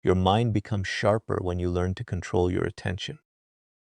Your mind becomes sharper when you learn to control your attention.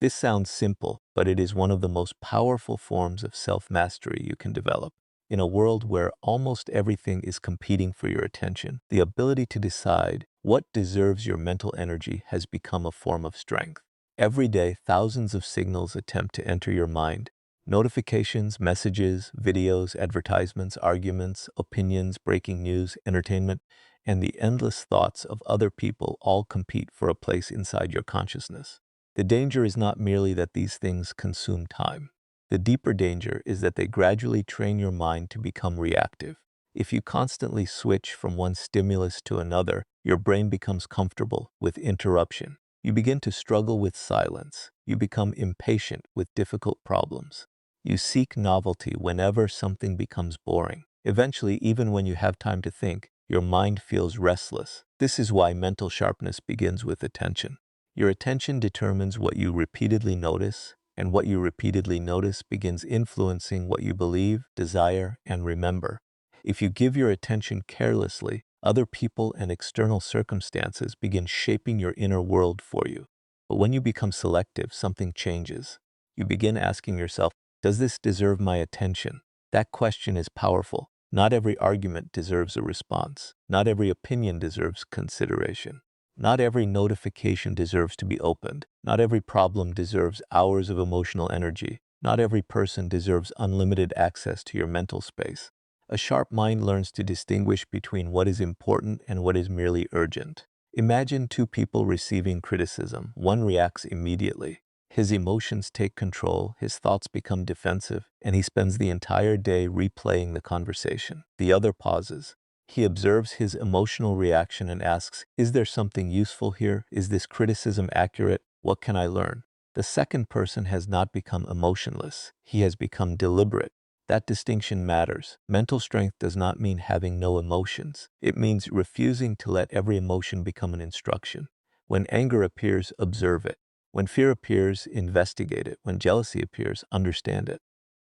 This sounds simple, but it is one of the most powerful forms of self-mastery you can develop. In a world where almost everything is competing for your attention, the ability to decide what deserves your mental energy has become a form of strength. Every day, thousands of signals attempt to enter your mind. Notifications, messages, videos, advertisements, arguments, opinions, breaking news, entertainment, and the endless thoughts of other people all compete for a place inside your consciousness. The danger is not merely that these things consume time. The deeper danger is that they gradually train your mind to become reactive. If you constantly switch from one stimulus to another, your brain becomes comfortable with interruption. You begin to struggle with silence. You become impatient with difficult problems. You seek novelty whenever something becomes boring. Eventually, even when you have time to think, your mind feels restless. This is why mental sharpness begins with attention. Your attention determines what you repeatedly notice, and what you repeatedly notice begins influencing what you believe, desire, and remember. If you give your attention carelessly, other people and external circumstances begin shaping your inner world for you. But when you become selective, something changes. You begin asking yourself, does this deserve my attention? That question is powerful. Not every argument deserves a response. Not every opinion deserves consideration. Not every notification deserves to be opened. Not every problem deserves hours of emotional energy. Not every person deserves unlimited access to your mental space. A sharp mind learns to distinguish between what is important and what is merely urgent. Imagine two people receiving criticism. One reacts immediately. His emotions take control, his thoughts become defensive, and he spends the entire day replaying the conversation. The other pauses. He observes his emotional reaction and asks, is there something useful here? Is this criticism accurate? What can I learn? The second person has not become emotionless. He has become deliberate. That distinction matters. Mental strength does not mean having no emotions. It means refusing to let every emotion become an instruction. When anger appears, observe it. When fear appears, investigate it. When jealousy appears, understand it.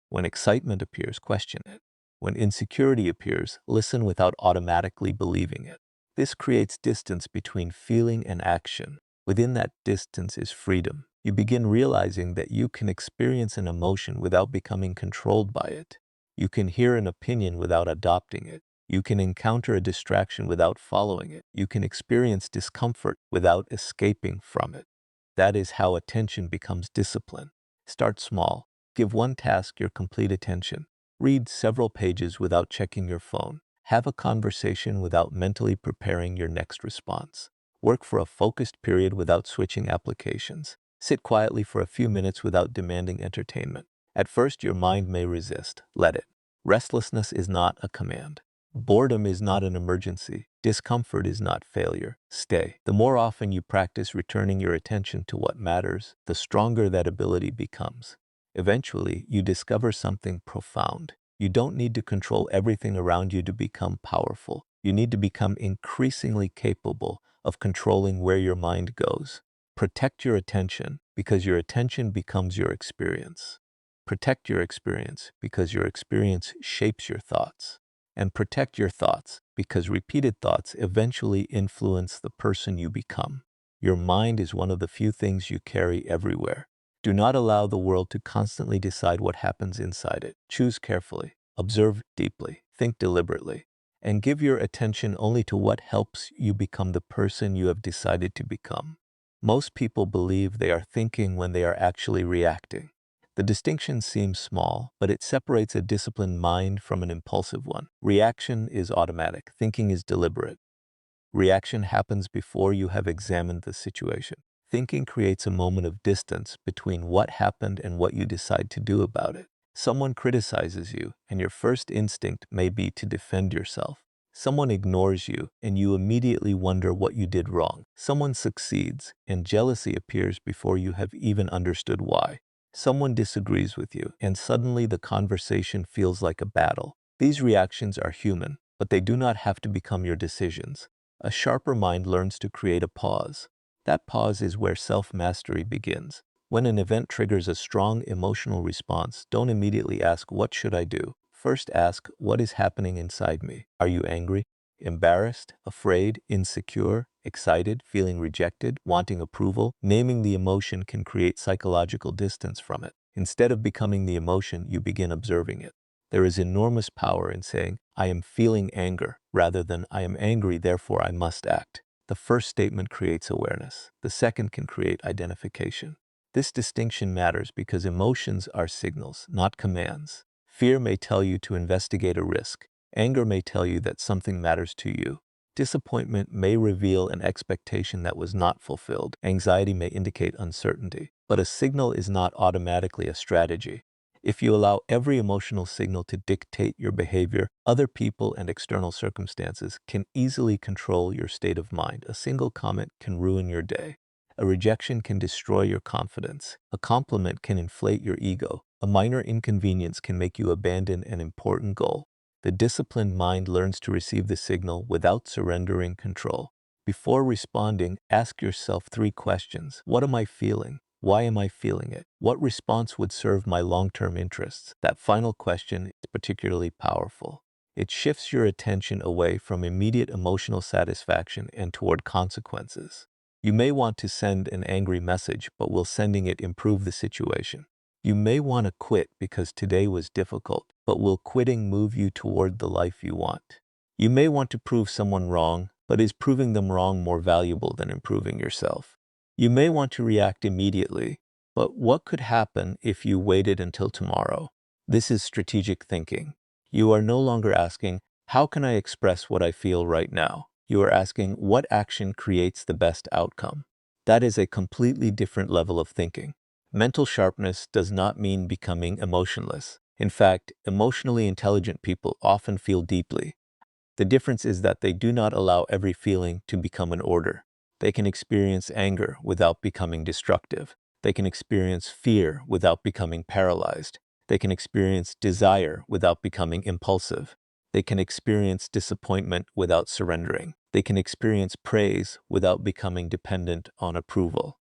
When excitement appears, question it. When insecurity appears, listen without automatically believing it. This creates distance between feeling and action. Within that distance is freedom. You begin realizing that you can experience an emotion without becoming controlled by it. You can hear an opinion without adopting it. You can encounter a distraction without following it. You can experience discomfort without escaping from it. That is how attention becomes discipline. Start small. Give one task your complete attention. Read several pages without checking your phone. Have a conversation without mentally preparing your next response. Work for a focused period without switching applications. Sit quietly for a few minutes without demanding entertainment. At first, your mind may resist. Let it. Restlessness is not a command. Boredom is not an emergency. Discomfort is not failure. Stay. The more often you practice returning your attention to what matters, the stronger that ability becomes. Eventually, you discover something profound. You don't need to control everything around you to become powerful. You need to become increasingly capable of controlling where your mind goes. Protect your attention because your attention becomes your experience. Protect your experience because your experience shapes your thoughts. And protect your thoughts because repeated thoughts eventually influence the person you become. Your mind is one of the few things you carry everywhere. Do not allow the world to constantly decide what happens inside it. Choose carefully, observe deeply, think deliberately, and give your attention only to what helps you become the person you have decided to become. Most people believe they are thinking when they are actually reacting. The distinction seems small, but it separates a disciplined mind from an impulsive one. Reaction is automatic. Thinking is deliberate. Reaction happens before you have examined the situation. Thinking creates a moment of distance between what happened and what you decide to do about it. Someone criticizes you, and your first instinct may be to defend yourself. Someone ignores you, and you immediately wonder what you did wrong. Someone succeeds, and jealousy appears before you have even understood why. Someone disagrees with you, and suddenly the conversation feels like a battle. These reactions are human, but they do not have to become your decisions. A sharper mind learns to create a pause. That pause is where self-mastery begins. When an event triggers a strong emotional response, don't immediately ask, what should I do? First ask, what is happening inside me? Are you angry, embarrassed, afraid, insecure? excited, feeling rejected, wanting approval. Naming the emotion can create psychological distance from it. Instead of becoming the emotion, you begin observing it. There is enormous power in saying, I am feeling anger, rather than I am angry, therefore I must act. The first statement creates awareness. The second can create identification. This distinction matters because emotions are signals, not commands. Fear may tell you to investigate a risk. Anger may tell you that something matters to you. Disappointment may reveal an expectation that was not fulfilled. Anxiety may indicate uncertainty. But a signal is not automatically a strategy. If you allow every emotional signal to dictate your behavior, other people and external circumstances can easily control your state of mind. A single comment can ruin your day. A rejection can destroy your confidence. A compliment can inflate your ego. A minor inconvenience can make you abandon an important goal. The disciplined mind learns to receive the signal without surrendering control. Before responding, ask yourself 3 questions. What am I feeling? Why am I feeling it? What response would serve my long-term interests? That final question is particularly powerful. It shifts your attention away from immediate emotional satisfaction and toward consequences. You may want to send an angry message, but will sending it improve the situation? You may want to quit because today was difficult, but will quitting move you toward the life you want? You may want to prove someone wrong, but is proving them wrong more valuable than improving yourself? You may want to react immediately, but what could happen if you waited until tomorrow? This is strategic thinking. You are no longer asking, how can I express what I feel right now? You are asking, what action creates the best outcome? That is a completely different level of thinking. Mental sharpness does not mean becoming emotionless. In fact, emotionally intelligent people often feel deeply. The difference is that they do not allow every feeling to become an order. They can experience anger without becoming destructive. They can experience fear without becoming paralyzed. They can experience desire without becoming impulsive. They can experience disappointment without surrendering. They can experience praise without becoming dependent on approval.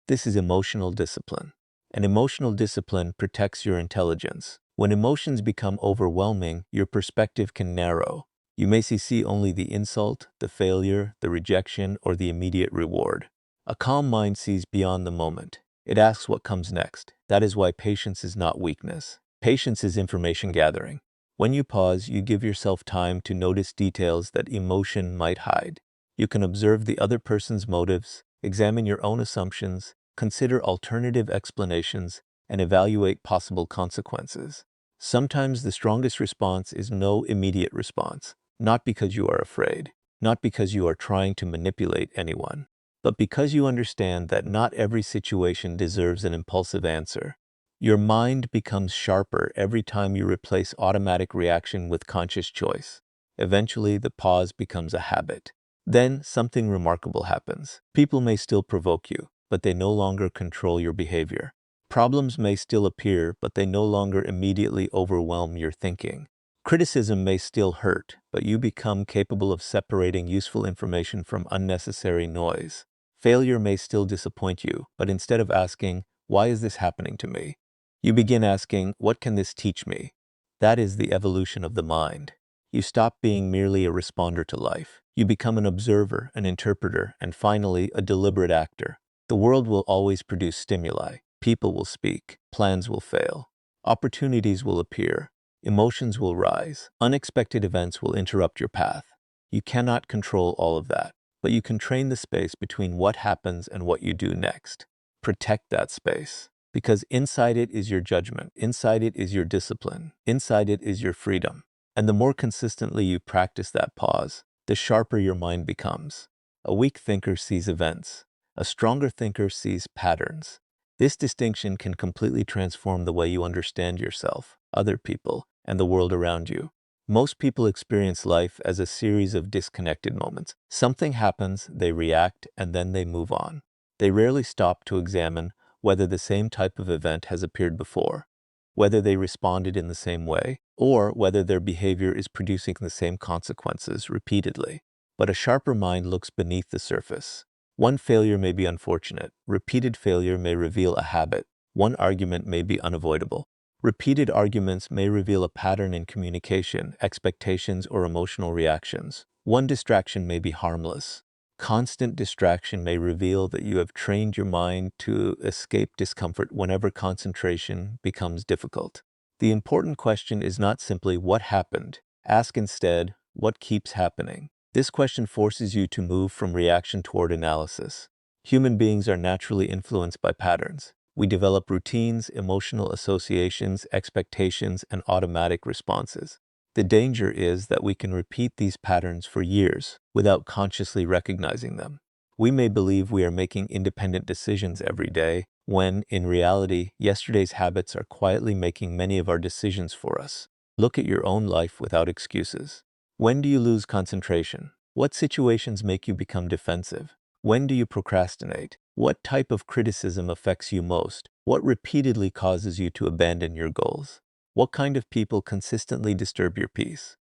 This is emotional discipline. And emotional discipline protects your intelligence. When emotions become overwhelming, your perspective can narrow. You may see only the insult, the failure, the rejection, or the immediate reward. A calm mind sees beyond the moment. It asks what comes next. That is why patience is not weakness. Patience is information gathering. When you pause, you give yourself time to notice details that emotion might hide. You can observe the other person's motives, examine your own assumptions, consider alternative explanations, and evaluate possible consequences. Sometimes the strongest response is no immediate response, not because you are afraid, not because you are trying to manipulate anyone, but because you understand that not every situation deserves an impulsive answer. Your mind becomes sharper every time you replace automatic reaction with conscious choice. Eventually, the pause becomes a habit. Then something remarkable happens. People may still provoke you, but they no longer control your behavior. Problems may still appear, but they no longer immediately overwhelm your thinking. Criticism may still hurt, but you become capable of separating useful information from unnecessary noise. Failure may still disappoint you, but instead of asking, why is this happening to me? You begin asking, what can this teach me? That is the evolution of the mind. You stop being merely a responder to life. You become an observer, an interpreter, and finally, a deliberate actor. The world will always produce stimuli. People will speak. Plans will fail. Opportunities will appear. Emotions will rise. Unexpected events will interrupt your path. You cannot control all of that, but you can train the space between what happens and what you do next. Protect that space, because inside it is your judgment. Inside it is your discipline. Inside it is your freedom. And the more consistently you practice that pause, the sharper your mind becomes. A weak thinker sees events. A stronger thinker sees patterns. This distinction can completely transform the way you understand yourself, other people, and the world around you. Most people experience life as a series of disconnected moments. Something happens, they react, and then they move on. They rarely stop to examine whether the same type of event has appeared before, whether they responded in the same way, or whether their behavior is producing the same consequences repeatedly. But a sharper mind looks beneath the surface. One failure may be unfortunate. Repeated failure may reveal a habit. One argument may be unavoidable. Repeated arguments may reveal a pattern in communication, expectations, or emotional reactions. One distraction may be harmless. Constant distraction may reveal that you have trained your mind to escape discomfort whenever concentration becomes difficult. The important question is not simply what happened. Ask instead, what keeps happening? This question forces you to move from reaction toward analysis. Human beings are naturally influenced by patterns. We develop routines, emotional associations, expectations, and automatic responses. The danger is that we can repeat these patterns for years without consciously recognizing them. We may believe we are making independent decisions every day, when, in reality, yesterday's habits are quietly making many of our decisions for us. Look at your own life without excuses. When do you lose concentration? What situations make you become defensive? When do you procrastinate? What type of criticism affects you most? What repeatedly causes you to abandon your goals? What kind of people consistently disturb your peace?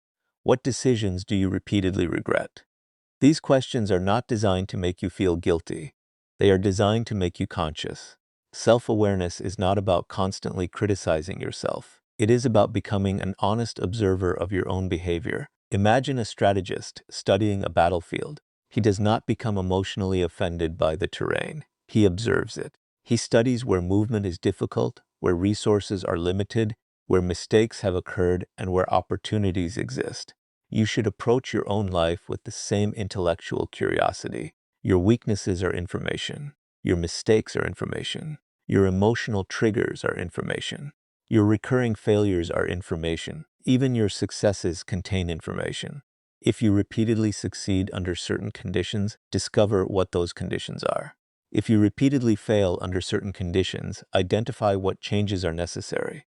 What decisions do you repeatedly regret? These questions are not designed to make you feel guilty. They are designed to make you conscious. Self-awareness is not about constantly criticizing yourself. It is about becoming an honest observer of your own behavior. Imagine a strategist studying a battlefield. He does not become emotionally offended by the terrain. He observes it. He studies where movement is difficult, where resources are limited, where mistakes have occurred, and where opportunities exist. You should approach your own life with the same intellectual curiosity. Your weaknesses are information. Your mistakes are information. Your emotional triggers are information. Your recurring failures are information. Even your successes contain information. If you repeatedly succeed under certain conditions, discover what those conditions are. If you repeatedly fail under certain conditions, identify what changes are necessary.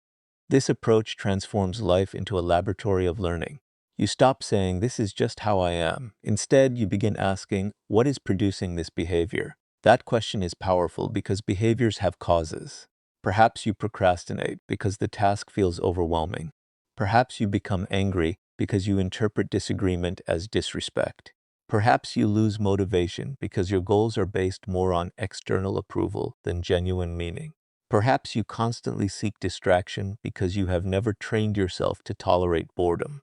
This approach transforms life into a laboratory of learning. You stop saying, "This is just how I am." Instead, you begin asking, "What is producing this behavior?" That question is powerful because behaviors have causes. Perhaps you procrastinate because the task feels overwhelming. Perhaps you become angry because you interpret disagreement as disrespect. Perhaps you lose motivation because your goals are based more on external approval than genuine meaning. Perhaps you constantly seek distraction because you have never trained yourself to tolerate boredom.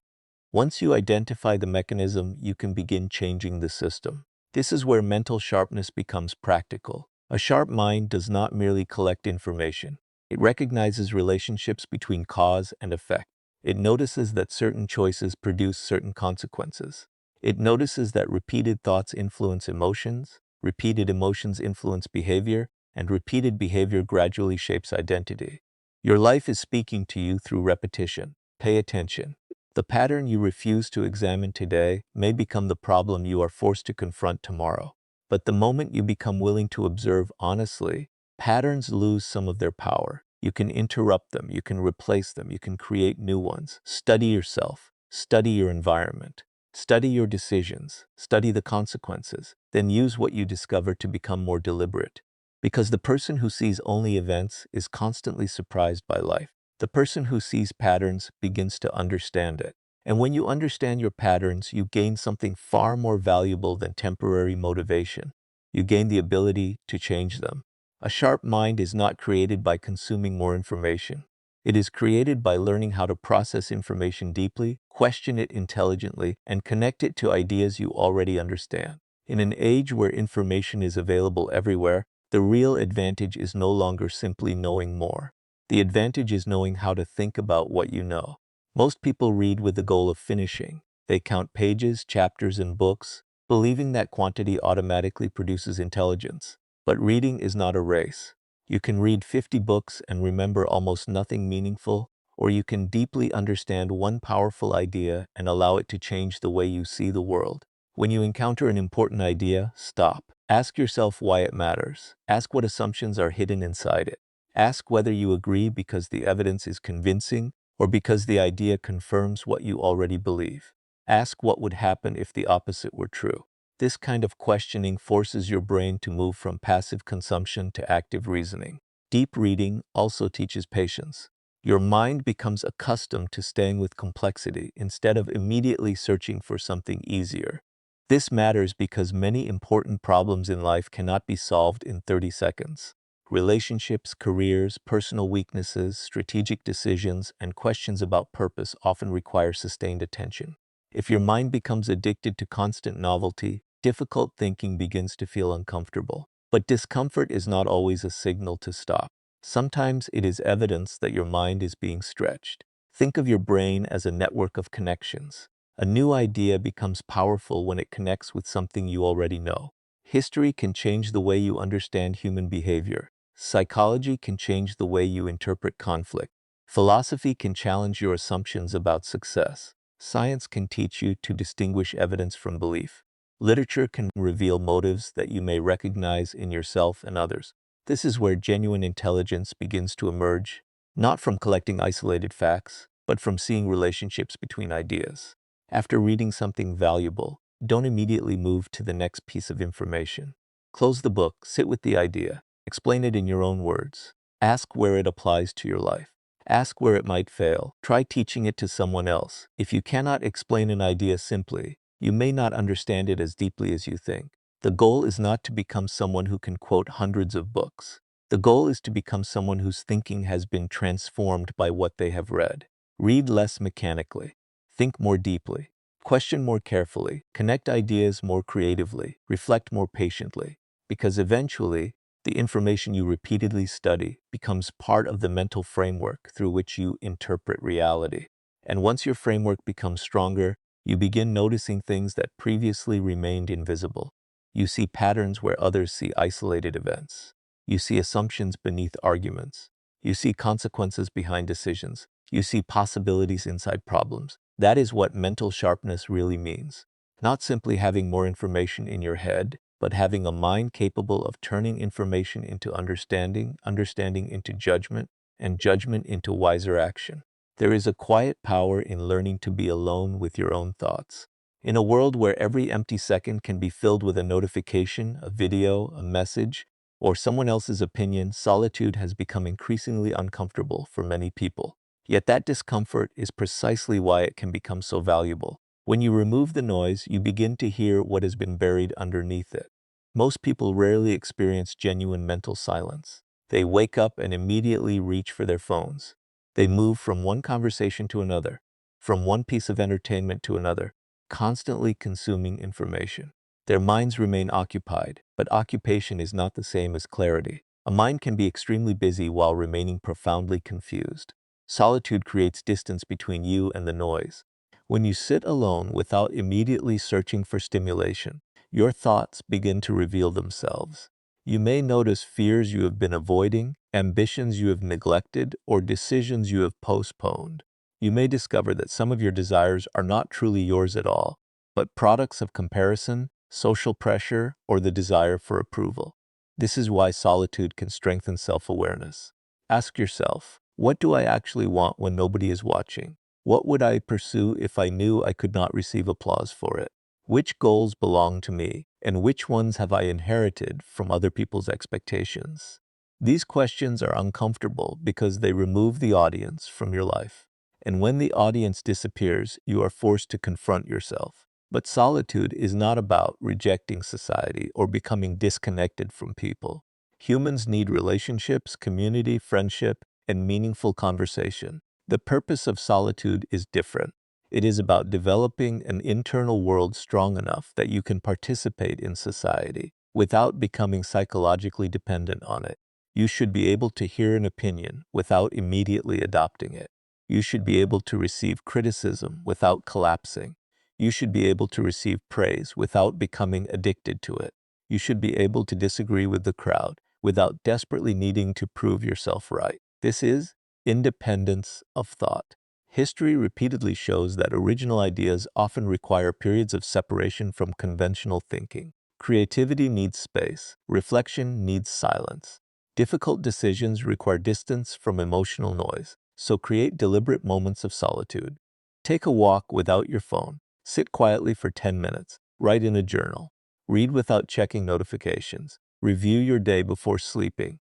Once you identify the mechanism, you can begin changing the system. This is where mental sharpness becomes practical. A sharp mind does not merely collect information. It recognizes relationships between cause and effect. It notices that certain choices produce certain consequences. It notices that repeated thoughts influence emotions, repeated emotions influence behavior, and repeated behavior gradually shapes identity. Your life is speaking to you through repetition. Pay attention. The pattern you refuse to examine today may become the problem you are forced to confront tomorrow. But the moment you become willing to observe honestly, patterns lose some of their power. You can interrupt them, you can replace them, you can create new ones. Study yourself, study your environment, study your decisions, study the consequences, then use what you discover to become more deliberate. Because the person who sees only events is constantly surprised by life. The person who sees patterns begins to understand it. And when you understand your patterns, you gain something far more valuable than temporary motivation. You gain the ability to change them. A sharp mind is not created by consuming more information. It is created by learning how to process information deeply, question it intelligently, and connect it to ideas you already understand. In an age where information is available everywhere, the real advantage is no longer simply knowing more. The advantage is knowing how to think about what you know. Most people read with the goal of finishing. They count pages, chapters, and books, believing that quantity automatically produces intelligence. But reading is not a race. You can read 50 books and remember almost nothing meaningful, or you can deeply understand one powerful idea and allow it to change the way you see the world. When you encounter an important idea, stop. Ask yourself why it matters. Ask what assumptions are hidden inside it. Ask whether you agree because the evidence is convincing or because the idea confirms what you already believe. Ask what would happen if the opposite were true. This kind of questioning forces your brain to move from passive consumption to active reasoning. Deep reading also teaches patience. Your mind becomes accustomed to staying with complexity instead of immediately searching for something easier. This matters because many important problems in life cannot be solved in 30 seconds. Relationships, careers, personal weaknesses, strategic decisions, and questions about purpose often require sustained attention. If your mind becomes addicted to constant novelty, difficult thinking begins to feel uncomfortable. But discomfort is not always a signal to stop. Sometimes it is evidence that your mind is being stretched. Think of your brain as a network of connections. A new idea becomes powerful when it connects with something you already know. History can change the way you understand human behavior. Psychology can change the way you interpret conflict. Philosophy can challenge your assumptions about success. Science can teach you to distinguish evidence from belief. Literature can reveal motives that you may recognize in yourself and others. This is where genuine intelligence begins to emerge, not from collecting isolated facts, but from seeing relationships between ideas. After reading something valuable, don't immediately move to the next piece of information. Close the book, sit with the idea, explain it in your own words. Ask where it applies to your life. Ask where it might fail. Try teaching it to someone else. If you cannot explain an idea simply, you may not understand it as deeply as you think. The goal is not to become someone who can quote hundreds of books. The goal is to become someone whose thinking has been transformed by what they have read. Read less mechanically. Think more deeply. Question more carefully. Connect ideas more creatively. Reflect more patiently. Because eventually, the information you repeatedly study becomes part of the mental framework through which you interpret reality. And once your framework becomes stronger, you begin noticing things that previously remained invisible. You see patterns where others see isolated events. You see assumptions beneath arguments. You see consequences behind decisions. You see possibilities inside problems. That is what mental sharpness really means. Not simply having more information in your head, but having a mind capable of turning information into understanding, understanding into judgment, and judgment into wiser action. There is a quiet power in learning to be alone with your own thoughts. In a world where every empty second can be filled with a notification, a video, a message, or someone else's opinion, solitude has become increasingly uncomfortable for many people. Yet that discomfort is precisely why it can become so valuable. When you remove the noise, you begin to hear what has been buried underneath it. Most people rarely experience genuine mental silence. They wake up and immediately reach for their phones. They move from one conversation to another, from one piece of entertainment to another, constantly consuming information. Their minds remain occupied, but occupation is not the same as clarity. A mind can be extremely busy while remaining profoundly confused. Solitude creates distance between you and the noise. When you sit alone without immediately searching for stimulation, your thoughts begin to reveal themselves. You may notice fears you have been avoiding, ambitions you have neglected, or decisions you have postponed. You may discover that some of your desires are not truly yours at all, but products of comparison, social pressure, or the desire for approval. This is why solitude can strengthen self-awareness. Ask yourself, what do I actually want when nobody is watching? What would I pursue if I knew I could not receive applause for it? Which goals belong to me, and which ones have I inherited from other people's expectations? These questions are uncomfortable because they remove the audience from your life. And when the audience disappears, you are forced to confront yourself. But solitude is not about rejecting society or becoming disconnected from people. Humans need relationships, community, friendship, and meaningful conversation. The purpose of solitude is different. It is about developing an internal world strong enough that you can participate in society without becoming psychologically dependent on it. You should be able to hear an opinion without immediately adopting it. You should be able to receive criticism without collapsing. You should be able to receive praise without becoming addicted to it. You should be able to disagree with the crowd without desperately needing to prove yourself right. This is independence of thought. History repeatedly shows that original ideas often require periods of separation from conventional thinking. Creativity needs space. Reflection needs silence. Difficult decisions require distance from emotional noise, so create deliberate moments of solitude. Take a walk without your phone. Sit quietly for 10 minutes. Write in a journal. Read without checking notifications. Review your day before sleeping.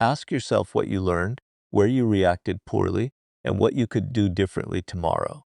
Ask yourself what you learned, where you reacted poorly, and what you could do differently tomorrow.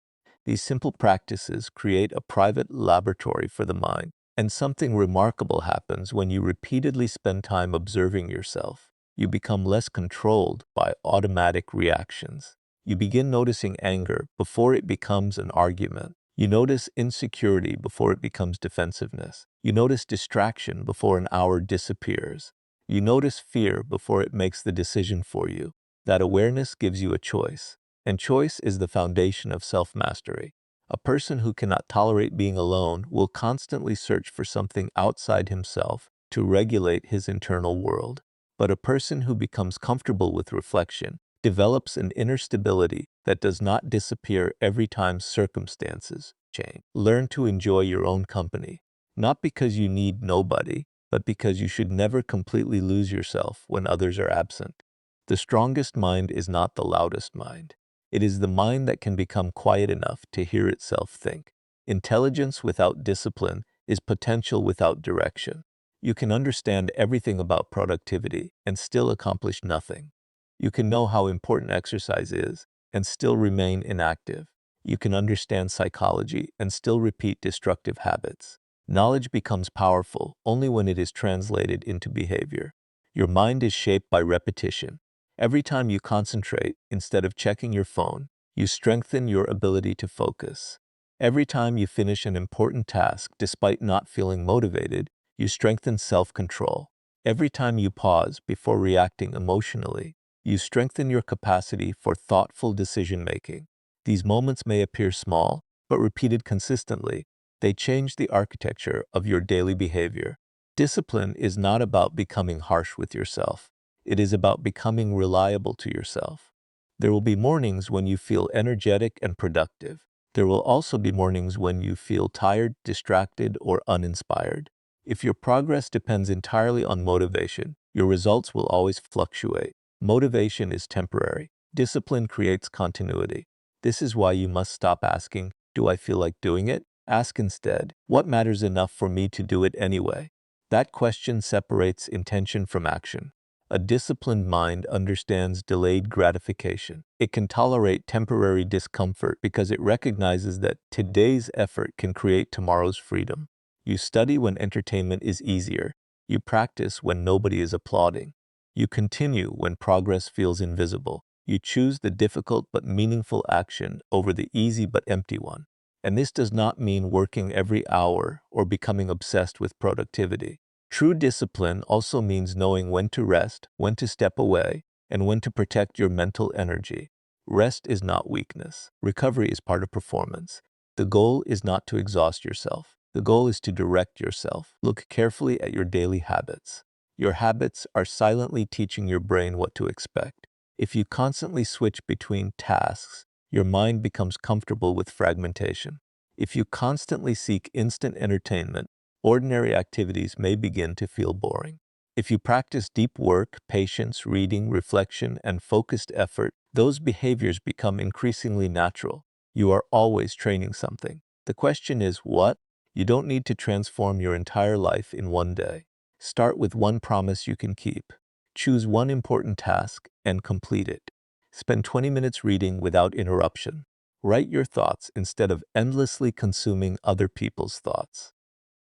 These simple practices create a private laboratory for the mind, and something remarkable happens when you repeatedly spend time observing yourself. You become less controlled by automatic reactions. You begin noticing anger before it becomes an argument, You notice insecurity before it becomes defensiveness. You notice distraction before an hour disappears. You notice fear before it makes the decision for you. That awareness gives you a choice, and choice is the foundation of self-mastery. A person who cannot tolerate being alone will constantly search for something outside himself to regulate his internal world. But a person who becomes comfortable with reflection develops an inner stability that does not disappear every time circumstances change. Learn to enjoy your own company, not because you need nobody, but because you should never completely lose yourself when others are absent. The strongest mind is not the loudest mind. It is the mind that can become quiet enough to hear itself think. Intelligence without discipline is potential without direction. You can understand everything about productivity and still accomplish nothing. You can know how important exercise is and still remain inactive. You can understand psychology and still repeat destructive habits. Knowledge becomes powerful only when it is translated into behavior. Your mind is shaped by repetition. Every time you concentrate instead of checking your phone, you strengthen your ability to focus. Every time you finish an important task despite not feeling motivated, you strengthen self-control. Every time you pause before reacting emotionally, you strengthen your capacity for thoughtful decision-making. These moments may appear small, but repeated consistently, they change the architecture of your daily behavior. Discipline is not about becoming harsh with yourself. It is about becoming reliable to yourself. There will be mornings when you feel energetic and productive. There will also be mornings when you feel tired, distracted, or uninspired. If your progress depends entirely on motivation, your results will always fluctuate. Motivation is temporary. Discipline creates continuity. This is why you must stop asking, "Do I feel like doing it?" Ask instead, "What matters enough for me to do it anyway?" That question separates intention from action. A disciplined mind understands delayed gratification. It can tolerate temporary discomfort because it recognizes that today's effort can create tomorrow's freedom. You study when entertainment is easier. You practice when nobody is applauding. You continue when progress feels invisible. You choose the difficult but meaningful action over the easy but empty one. And this does not mean working every hour or becoming obsessed with productivity. True discipline also means knowing when to rest, when to step away, and when to protect your mental energy. Rest is not weakness. Recovery is part of performance. The goal is not to exhaust yourself. The goal is to direct yourself. Look carefully at your daily habits. Your habits are silently teaching your brain what to expect. If you constantly switch between tasks, your mind becomes comfortable with fragmentation. If you constantly seek instant entertainment, ordinary activities may begin to feel boring. If you practice deep work, patience, reading, reflection, and focused effort, those behaviors become increasingly natural. You are always training something. The question is, what? You don't need to transform your entire life in one day. Start with one promise you can keep. Choose one important task and complete it. Spend 20 minutes reading without interruption. Write your thoughts instead of endlessly consuming other people's thoughts.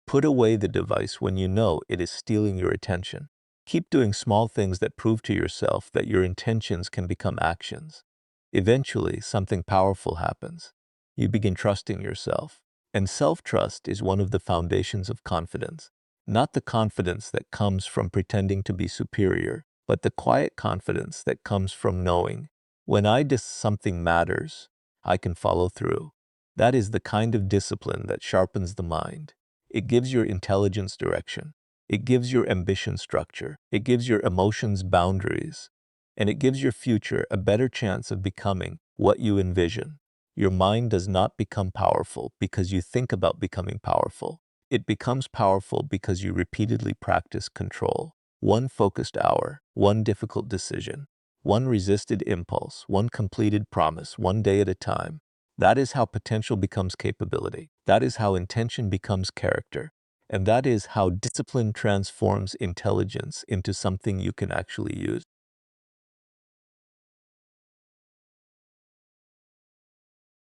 Put away the device when you know it is stealing your attention. Keep doing small things that prove to yourself that your intentions can become actions. Eventually, something powerful happens. You begin trusting yourself. And self-trust is one of the foundations of confidence. Not the confidence that comes from pretending to be superior, but the quiet confidence that comes from knowing, when I do something matters, I can follow through. That is the kind of discipline that sharpens the mind. It gives your intelligence direction. It gives your ambition structure. It gives your emotions boundaries. And it gives your future a better chance of becoming what you envision. Your mind does not become powerful because you think about becoming powerful. It becomes powerful because you repeatedly practice control. One focused hour, one difficult decision, one resisted impulse, one completed promise, one day at a time. That is how potential becomes capability. That is how intention becomes character. And that is how discipline transforms intelligence into something you can actually use.